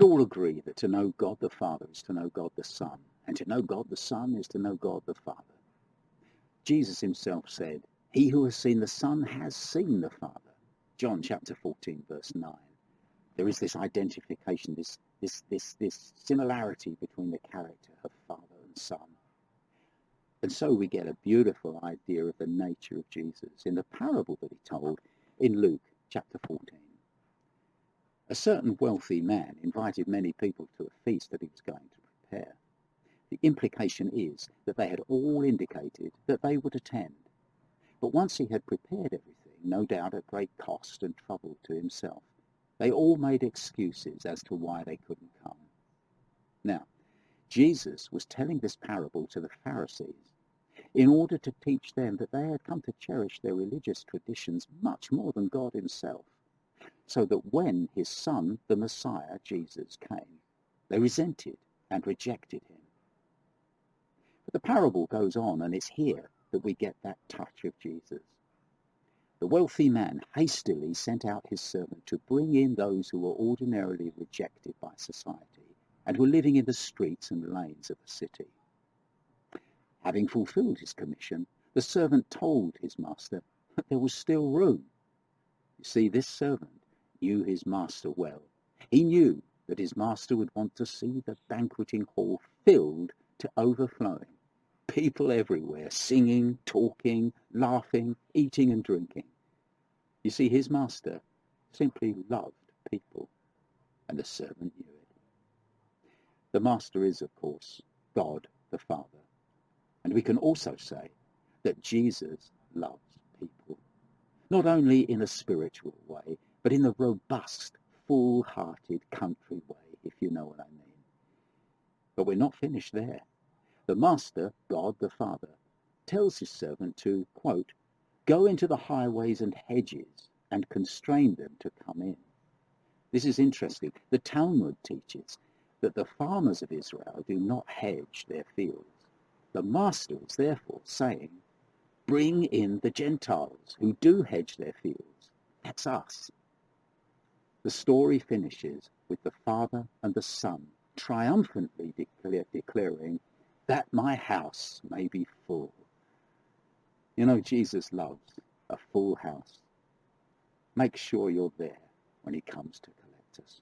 would all agree that to know God the Father is to know God the Son, and to know God the Son is to know God the Father. Jesus himself said, "He who has seen the Son has seen the Father." John chapter 14, verse 9. There is this identification, this similarity between the character of Father and Son. And so we get a beautiful idea of the nature of Jesus in the parable that he told in Luke chapter 14. A certain wealthy man invited many people to a feast that he was going to prepare. The implication is that they had all indicated that they would attend. But once he had prepared everything, no doubt at great cost and trouble to himself, they all made excuses as to why they couldn't come. Now, Jesus was telling this parable to the Pharisees in order to teach them that they had come to cherish their religious traditions much more than God himself, so that when his Son, the Messiah, Jesus, came, they resented and rejected him. But the parable goes on, and it's here that we get that touch of Jesus. The wealthy man hastily sent out his servant to bring in those who were ordinarily rejected by society and were living in the streets and lanes of the city. Having fulfilled his commission, the servant told his master that there was still room. You see, this servant knew his master well. He knew that his master would want to see the banqueting hall filled to overflowing. People everywhere, singing, talking, laughing, eating and drinking. You see, his master simply loved people, and the servant knew it. The master is, of course, God the Father. And we can also say that Jesus loves people, not only in a spiritual way, but in a robust, full-hearted country way, if you know what I mean. But we're not finished there. The master, God the Father, tells his servant to, quote, "Go into the highways and hedges and constrain them to come in." This is interesting. The Talmud teaches that the farmers of Israel do not hedge their fields. The master is therefore saying, bring in the Gentiles who do hedge their fields. That's us. The story finishes with the Father and the Son triumphantly declaring, "That my house may be full." You know, Jesus loves a full house. Make sure you're there when he comes to collect us.